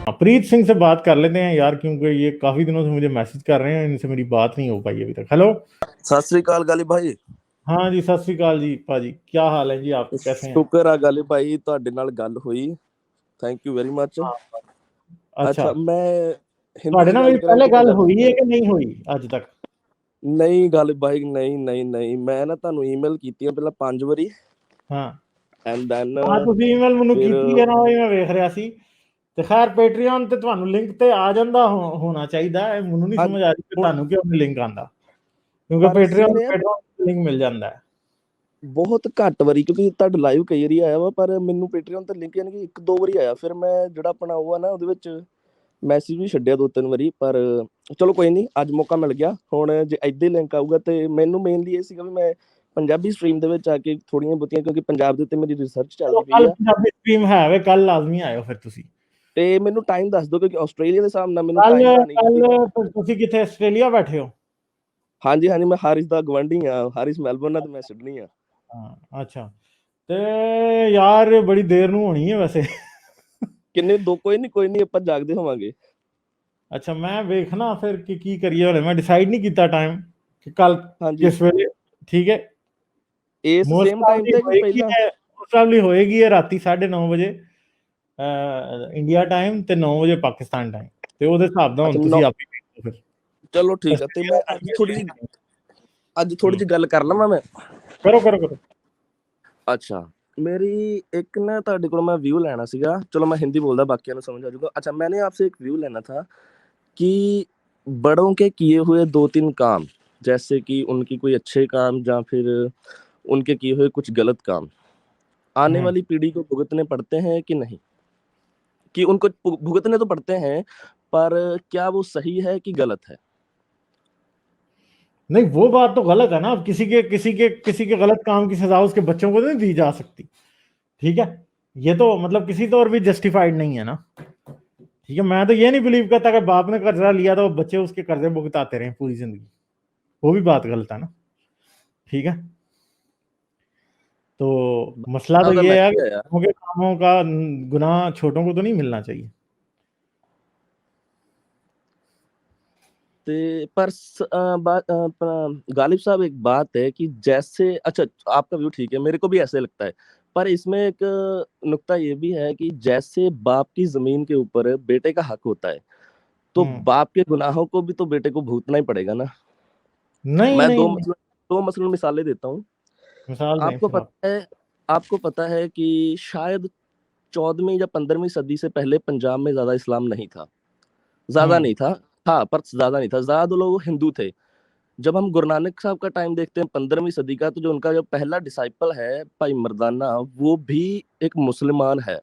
प्रीत सिंह से बात कर लेते हैं यार, क्योंकि ये काफी दिनों से मुझे मैसेज कर रहे हैं, इनसे मेरी बात नहीं हो पाई अभी तक। हेलो। सत श्री अकाल गालिब भाई। हाँ जी, सत श्री अकाल जी पाजी, क्या हाल है जी, आप कैसे हैं? शुक्र आ गालिब भाई ਤੁਹਾਡੇ ਨਾਲ ਗੱਲ ਹੋਈ। Thank you very much. हाँ। अच्छा, अच्छा मैं हिंदी ਤੁਹਾਡੇ च ਨਾਲ गल मेरी करा पहले कि गल पंजाबी हुई है च? कि नहीं हुई ਅੱਜ तक? नहीं गालिब भाई नहीं नहीं नहीं, मैं ना ਤੁਹਾਨੂੰ ईमेल ਕੀਤੀਆਂ ਪਹਿਲਾਂ 5 ਵਾਰੀ हाँ ਐਂਡ ਦੈਨ हाँ, ਤੁਸੀਂ ਈਮੇਲ ਮੈਨੂੰ ਫਿਰ ਕੀਤੀ ਹੈ ਨਾ, ਉਹ ਮੈਂ ਵੇਖ ਰਿਹਾ ਸੀ। ਤੇ ਖੈਰ ਪੈਟਰੀਅਨ ਤੇ ਤੁਹਾਨੂੰ ਲਿੰਕ ਤੇ ਆ ਜਾਂਦਾ ਹੋਣਾ ਚਾਹੀਦਾ ਹੈ, ਮੈਨੂੰ ਨਹੀਂ ਹਾਂ ਸਮਝ ਆ ਰਹੀ ਕਿ ਹੁਣ ਤੁਹਾਨੂੰ ਕਿਉਂ ਨਹੀਂ ਲਿੰਕ ਆਂਦਾ, ਕਿਉਂਕਿ ਪਰ ਪੈਟਰੀਅਨ ਸੀਨ ਇਹ ਲਿੰਕ ਮਿਲ ਜਾਂਦਾ ਹੈ। ਬਹੁਤ ਘੱਟ ਵਾਰੀ ਕਿਉਂਕਿ ਤੁਹਾਡਾ ਲਾਈਵ ਕਈ ਵਾਰੀ ਆਇਆ ਵਾ, ਪਰ ਮੈਨੂੰ ਪੈਟਰੀਅਨ ਤੇ ਲਿੰਕ ਯਾਨੀ ਕਿ ਇੱਕ ਦੋ ਵਾਰੀ ਆਇਆ। ਫਿਰ ਮੈਂ ਜਿਹੜਾ ਆਪਣਾ ਉਹ ਆ ਨਾ ਉਹਦੇ ਵਿੱਚ ਮੈਸੇਜ ਵੀ ਛੱਡਿਆ 2-3 ਵਾਰੀ, ਪਰ ਚਲੋ ਕੋਈ ਨਹੀਂ, ਅੱਜ ਮੌਕਾ ਮਿਲ ਗਿਆ। ਹੁਣ ਜੇ ਏਦਾਂ ਹੀ ਲਿੰਕ ਆਊਗਾ ਤੇ ਮੈਨੂੰ ਮੇਨਲੀ ਇਹ ਸੀਗਾ ਵੀ ਮੈਂ ਪੰਜਾਬੀ ਸਟਰੀਮ ਦੇ ਵਿੱਚ ਆ ਕੇ ਥੋੜੀਆਂ ਬਹੁਤੀਆਂ, ਕਿਉਂਕਿ ਪੰਜਾਬ ਦੇ ਉੱਤੇ ਮੇਰੀ ਰਿਸਰਚ ਚਲੋ ਚੱਲਦੀ ਪਈ ਕੱਲ ਆ ਪੰਜਾਬੀ ਸਟ੍ਰੀਮ ਹੈ ਵੇ, ਕੱਲ ਲਾਜ਼ਮੀ ਆਇਓ ਫਿਰ ਤੁਸੀਂ। ਤੇ ਮੈਨੂੰ ਟਾਈਮ ਦੱਸ ਦਿਓ, ਕਿਉਂਕਿ ਆਸਟ੍ਰੇਲੀਆ ਦੇ ਹਿਸਾਬ ਨਾਲ ਮੈਨੂੰ ਕੱਲ ਟਾਈਮ ਦਾ ਨਹੀਂ ਕੱਲ ਠੀਕ। ਤੁਸੀਂ ਕਿੱਥੇ ਆਸਟ੍ਰੇਲੀਆ ਬੈਠੇ ਹੋ? ਹਾਂਜੀ ਹਾਂਜੀ, ਮੈਂ ਹਾਰਿਸ ਦਾ ਗਵਾਂਢੀ ਆ। ਹਾਰਿਸ ਮੈਲਬੌਰਨ ਆ ਤੇ ਮੈਂ ਸਿਡਨੀ ਆ। ਹਾਂ ਅੱਛਾ, ਤੇ ਯਾਰ ਬੜੀ ਦੇਰ ਨੂੰ ਹੋਣੀ ਹੈ ਵੈਸੇ। ਕਿੰਨੇ ਦੋ, ਕੋਈ ਨਹੀਂ ਆਪਾਂ ਜਾਗਦੇ ਹੋਵਾਂਗੇ। ਅੱਛਾ, ਮੈਂ ਵੇਖਣਾ ਫਿਰ ਕਿ ਕੀ ਕਰੀਏ, ਹਲੇ ਮੈਂ ਡਿਸਾਈਡ ਨਹੀਂ ਕੀਤਾ ਟਾਈਮ ਕਿ ਕੱਲ ਹਾਂਜੀ, ਕਿਸ ਵੇਲੇ। ਠੀਕ ਹੈ, ਇਸ ਮੋਸਟ ਸੇਮ ਟਾਈਮ ਪ੍ਰੋਬਬਲੀ ਤੇ ਕਿ ਹੋਏਗੀ ਪਹਿਲਾਂ? ਹੈ, ਮੋਸਟ ਪ੍ਰੋਬਬਲੀ ਹੋਏਗੀ ਹੈ ਰਾਤੀ 9:30 ਵਜੇ ਇੰਡੀਆ ਟਾਈਮ ਤੇ 9 ਵਜੇ ਪਾਕਿਸਤਾਨ ਟਾਈਮ, ਤੇ ਉਹਦੇ ਹਿਸਾਬ ਨਾਲ ਹੁਣ ਅੱਛਾ ਤੁਸੀਂ ਆਪ ਹੀ ਵੇਖ ਲਓ ਫਿਰ। ਚਲੋ ਠੀਕ ਆ। ਤੇ ਆਸਟ੍ਰੇਲੀਆ ਮੈਂ ਦਾ time ਕਿਸ ਵੇਲੇ ਹੈ? ਅੱਜ ਥੋੜੀ ਜਿਹੀ ਗੱਲ ਕਰ ਲਵਾਂ ਮੈਂ। ਕਰੋ ਕਰੋ ਕਰੋ। ਅੱਛਾ, मेरी एक ना ਤੁਹਾਡੇ ਕੋਲ मैं व्यू लेना ਸੀਗਾ। चलो मैं हिंदी बोलता, बाकियों को समझ आ जाएगा। अच्छा, मैंने आपसे एक व्यू लेना था कि बड़ों के किए हुए 2-3 काम, जैसे कि उनकी कोई अच्छे काम या फिर उनके किए हुए कुछ गलत काम आने वाली पीढ़ी को भुगतने पड़ते हैं कि नहीं? कि उनको भुगतने तो पड़ते हैं, पर क्या वो सही है कि गलत है? नहीं, वो बात तो गलत है ना। अब किसी के गलत काम की सजा उसके बच्चों को नहीं दी जा सकती। ठीक है, ये तो मतलब किसी तौर भी जस्टिफाइड नहीं है ना। ठीक है, मैं तो ये नहीं बिलीव करता कि बाप ने कर्जा लिया तो बच्चे उसके कर्जे भुगताते रहे पूरी जिंदगी, वो भी बात गलत है ना। ठीक है, तो मसला तो ਉਹਦਾ ये है कि मैसेज आया बड़ों के कामों का गुनाह छोटों को तो नहीं मिलना चाहिए। पर गालिब साहब एक बात है कि जैसे, अच्छा आपका व्यू ठीक है, मेरे को भी ऐसे लगता है, पर इसमें एक नुक्ता ये भी है कि जैसे बाप की जमीन के ऊपर बेटे का हक होता है, तो बाप के गुनाहों को भी तो बेटे को भुगतना ही पड़ेगा ना। नहीं मैं नहीं नहीं, दो मसलन मिसालें देता हूँ। मिसाल दें आपको फिर आप। पता है आपको पता है कि शायद 14वीं या 15वीं सदी से पहले पंजाब में ज्यादा इस्लाम नहीं था। ज्यादा नहीं था, हाँ, पर ज्यादा नहीं था, ज्यादा लोग हिंदू थे। जब हम गुरु नानक साहब का टाइम देखते हैं 15वीं सदी का, तो जो उनका जो पहला डिसाइपल है भाई मर्दाना, वो भी एक मुसलमान है।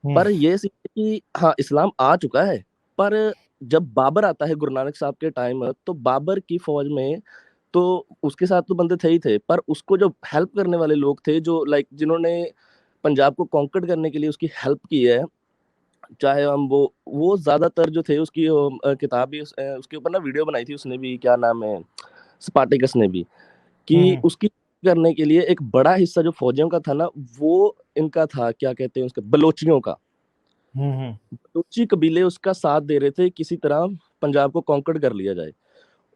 पर ये कि हाँ, इस्लाम आ चुका है, पर जब बाबर आता है गुरु नानक साहब के टाइम, तो बाबर की फौज में तो उसके साथ तो बंदे थे ही थे, पर उसको जो हेल्प करने वाले लोग थे, जो लाइक जिन्होंने पंजाब को कॉन्कर्ड करने के लिए उसकी हेल्प की है, चाहे हम वो ज्यादातर जो थे, उसकी किताब भी उसके ऊपर ना वीडियो बनाई थी उसने भी, क्या नाम है, स्पार्टिकस ने भी, कि उसकी करने के लिए एक बड़ा हिस्सा जो फौजियों का था ना, वो इनका था, क्या कहते हैं उसका, बलोचियों का। बलोची कबीले उसका साथ दे रहे थे, किसी तरह पंजाब को कॉन्कर्ड कर लिया जाए।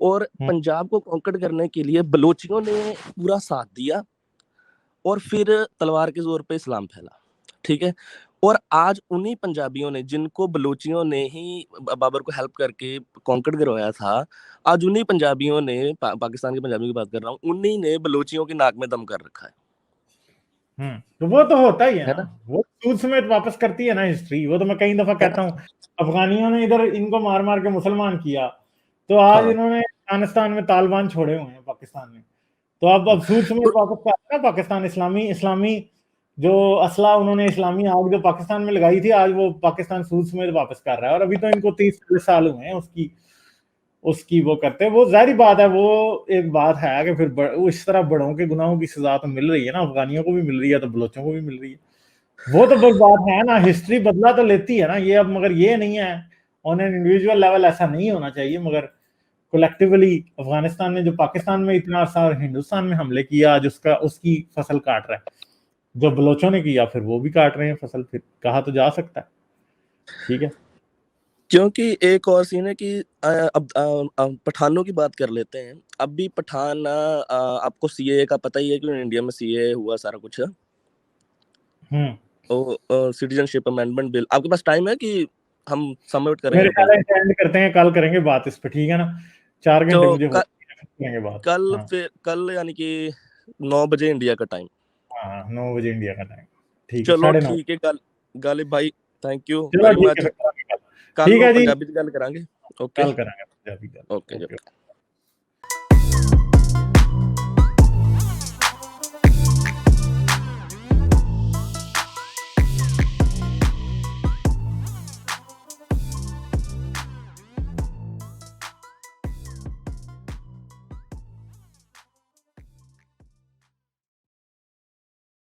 और पंजाब को कॉन्कर्ड करने के लिए बलोचियों ने पूरा साथ दिया, और फिर तलवार के जोर पे इस्लाम फैला। ठीक है, और आज उन्हीं पंजाबियों ने, जिनको बलोचियों ने ही बाबर को हेल्प करके कॉन्कर्ड करवाया था, आज उन्हीं पंजाबियों ने पाकिस्तान के पंजाबियों की बात कर रहा हूँ, उन्हीं ने बलोचियों की नाक में दम कर रखा है। तो वो तो होता ही है है ना, ना? वो सूद समेत वापस करती है ना हिस्ट्री। वो तो मैं कई दफा है कहता ना? हूँ, अफगानियों ने इधर इनको मार मार के मुसलमान किया, तो आज हाँ इन्होंने अफगानिस्तान में तालिबान छोड़े हुए हैं पाकिस्तान में। तो हाँ। अब सूद समेत तो वापस कर रहा है पाकिस्तान। इस्लामी इस्लामी जो असला उन्होंने, इस्लामी आग जो पाकिस्तान में लगाई थी, आज वो पाकिस्तान सूद समेत वापस कर रहा है। और अभी तो इनको 30 साल हुए हैं उसकी उसकी वो करते हैं। वो जाहिर बात है, वो एक बात है कि फिर वो इस तरह बड़ों के गुनाहों की सजा तो मिल रही है ना, अफगानियों को भी मिल रही है तो बलोचों को भी मिल रही है। वो तो बस बात है ना, हिस्ट्री बदला तो लेती है ना ये अब, मगर ये नहीं है ऑन एन इंडिविजुअल लेवल, ऐसा नहीं होना चाहिए। मगर कलेक्टिवली अफगानिस्तान ने जो पाकिस्तान में इतना अर्सा और हिंदुस्तान में हमले किया, आज उसका उसकी फसल काट रहा है। जो बलोचों ने किया फिर वो भी काट रहे हैं फसल, फिर कहा तो जा सकता है। ठीक है, क्योंकि एक और सीन है कि अब पठानों की बात कर लेते हैं। अब भी पठान आपको सीए का पता ही है कि इंडिया में सीए हुआ सारा कुछ है। सिटीजनशिप अमेंडमेंट बिल, आपके पास टाइम है कि हम सबमिट करें मेरे अभी? ख्याल है एंड करते हैं, कल करेंगे बात इस पे, ठीक है ना? 4 घंटे तो मुझे हो करेंगे बात। कल हाँ फिर कल यानी कि 9 बजे इंडिया का टाइम। हाँ, 9 बजे इंडिया का टाइम, ठीक है, चलो 9:30। ठीक है, गालिब भाई थैंक यू चलो वेरी ठीक है, मच। फिर करेंगे कल। कल ठीक ਨੂੰ है जी, पंजाबी ਚ ਗੱਲ ਕਰਾਂगे। ओके कल करेंगे पंजाबी गल। ओके। ओके।